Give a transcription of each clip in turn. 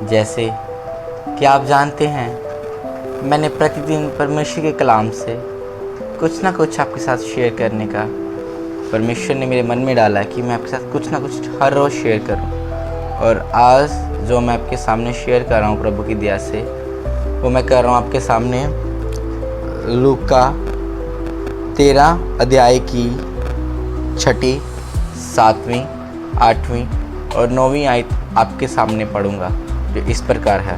जैसे कि आप जानते हैं, मैंने प्रतिदिन परमेश्वर के कलाम से कुछ ना कुछ आपके साथ शेयर करने का परमेश्वर ने मेरे मन में डाला कि मैं आपके साथ कुछ ना कुछ हर रोज़ शेयर करूं। और आज जो मैं आपके सामने शेयर कर रहा हूं प्रभु की दया से, वो मैं कर रहा हूं आपके सामने लूका 13 अध्याय की 6, 7, 8 और 9 आयत आपके सामने पढ़ूंगा, जो इस प्रकार है।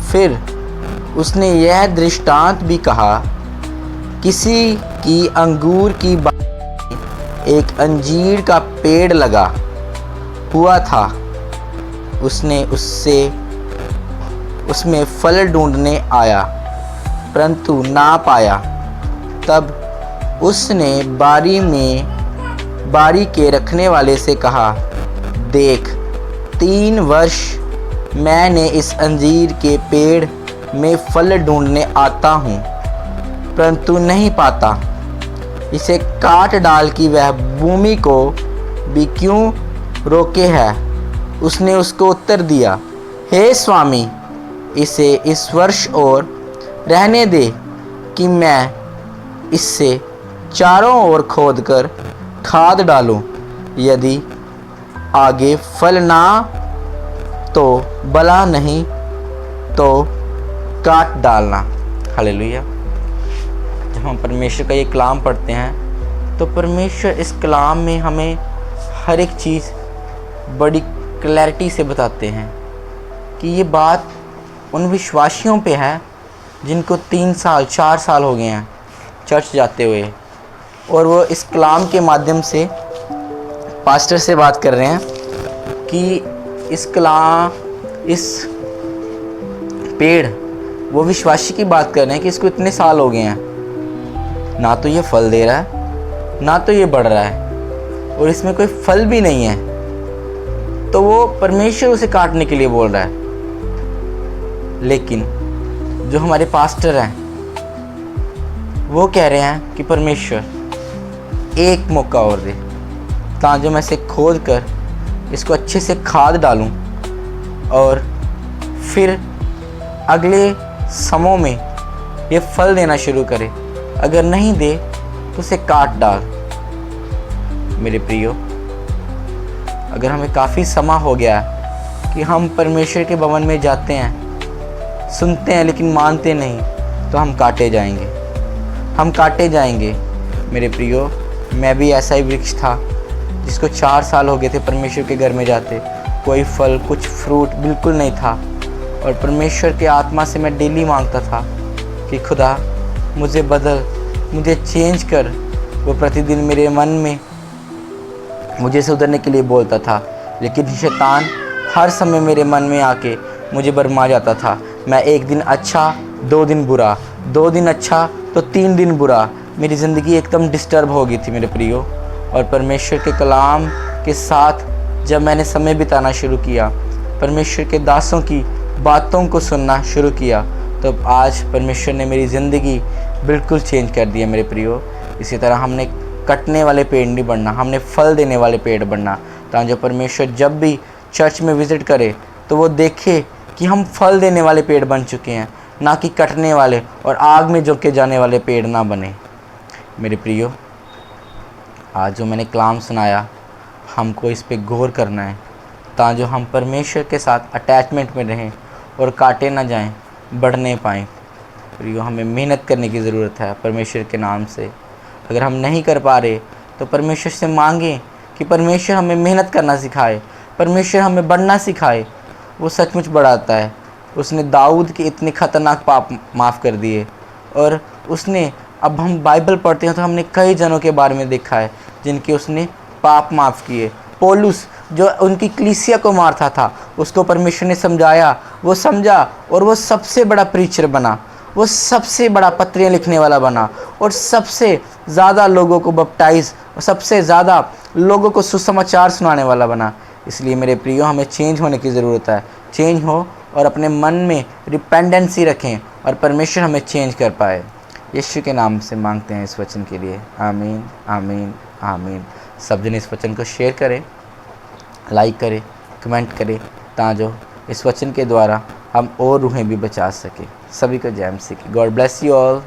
फिर उसने यह दृष्टांत भी कहा, किसी की अंगूर की बाग में एक अंजीर का पेड़ लगा हुआ था। उसने उसमें फल ढूंढने आया, परंतु ना पाया। तब उसने बारी के रखने वाले से कहा, देख, 3 वर्ष मैंने इस अंजीर के पेड़ में फल ढूंढने आता हूँ, परंतु नहीं पाता। इसे काट डाल कि वह भूमि को भी क्यों रोके है। उसने उसको उत्तर दिया, हे स्वामी, इसे इस वर्ष और रहने दे कि मैं इससे चारों ओर खोदकर खाद डालूं। यदि आगे फल ना तो भला, नहीं तो काट डालना। हालेलुया। जब हम परमेश्वर का ये कलाम पढ़ते हैं तो परमेश्वर इस कलाम में हमें हर एक चीज़ बड़ी क्लैरिटी से बताते हैं कि ये बात उन विश्वासियों पे है जिनको 3 साल 4 साल हो गए हैं चर्च जाते हुए, और वो इस कलाम के माध्यम से पास्टर से बात कर रहे हैं कि इस पेड़, वो विश्वासी की बात कर रहे हैं कि इसको इतने साल हो गए हैं, ना तो ये फल दे रहा है, ना तो ये बढ़ रहा है, और इसमें कोई फल भी नहीं है। तो वो परमेश्वर उसे काटने के लिए बोल रहा है। लेकिन जो हमारे पास्टर हैं वो कह रहे हैं कि परमेश्वर एक मौका और दे, ताकि मैं इसे खोद कर इसको अच्छे से खाद डालूं और फिर अगले समयों में ये फल देना शुरू करे। अगर नहीं दे तो उसे काट डाल। मेरे प्रियो, अगर हमें काफ़ी समय हो गया कि हम परमेश्वर के भवन में जाते हैं, सुनते हैं, लेकिन मानते नहीं, तो हम काटे जाएंगे। मेरे प्रियो, मैं भी ऐसा ही वृक्ष था जिसको 4 साल हो गए थे परमेश्वर के घर में जाते, कोई फल, कुछ फ्रूट बिल्कुल नहीं था। और परमेश्वर के आत्मा से मैं डेली मांगता था कि खुदा मुझे बदल, मुझे चेंज कर। वो प्रतिदिन मेरे मन में मुझे सुधरने के लिए बोलता था, लेकिन शैतान हर समय मेरे मन में आके मुझे भरमा जाता था। मैं एक दिन अच्छा, 2 दिन बुरा, 2 दिन अच्छा तो 3 दिन बुरा। मेरी ज़िंदगी एकदम डिस्टर्ब हो गई थी मेरे प्रियो। और परमेश्वर के कलाम के साथ जब मैंने समय बिताना शुरू किया, परमेश्वर के दासों की बातों को सुनना शुरू किया, तो आज परमेश्वर ने मेरी ज़िंदगी बिल्कुल चेंज कर दिया मेरे प्रियो। इसी तरह हमने कटने वाले पेड़ नहीं बनना, हमने फल देने वाले पेड़ बनना, ताकि जो परमेश्वर जब भी चर्च में विज़िट करे तो वो देखे कि हम फल देने वाले पेड़ बन चुके हैं, ना कि कटने वाले और आग में झोंके जाने वाले पेड़ ना बने। मेरे प्रियो, आज जो मैंने कलाम सुनाया, हमको इस पे गौर करना है, ताकि जो हम परमेश्वर के साथ अटैचमेंट में रहें और काटे ना जाएं, बढ़ने पाएँ। प्रियो, हमें मेहनत करने की ज़रूरत है परमेश्वर के नाम से। अगर हम नहीं कर पा रहे तो परमेश्वर से मांगें कि परमेश्वर हमें मेहनत करना सिखाए, परमेश्वर हमें बढ़ना सिखाए। वो सचमुच बढ़ाता है। उसने दाऊद के इतने ख़तरनाक पाप माफ़ कर दिए, और उसने, अब हम बाइबल पढ़ते हैं तो हमने कई जनों के बारे में देखा है जिनके उसने पाप माफ़ किए। पौलुस, जो उनकी कलीसिया को मारता था, उसको परमेश्वर ने समझाया, वो समझा और वो सबसे बड़ा प्रीचर बना, वो सबसे बड़ा पत्रियाँ लिखने वाला बना, और सबसे ज़्यादा लोगों को बपटाइज और सबसे ज़्यादा लोगों को सुसमाचार सुनाने वाला बना। इसलिए मेरे प्रियो, हमें चेंज होने की ज़रूरत है। चेंज हो और अपने मन में रिपेंडेंसी रखें और परमेश्वर हमें चेंज कर पाए। यीशु के नाम से मांगते हैं इस वचन के लिए। आमीन, आमीन, आमीन। सब जन इस वचन को शेयर करें, लाइक करें, कमेंट करें ताकि इस वचन के द्वारा हम और रूहें भी बचा सकें। सभी को जय मसीह की। God bless you all.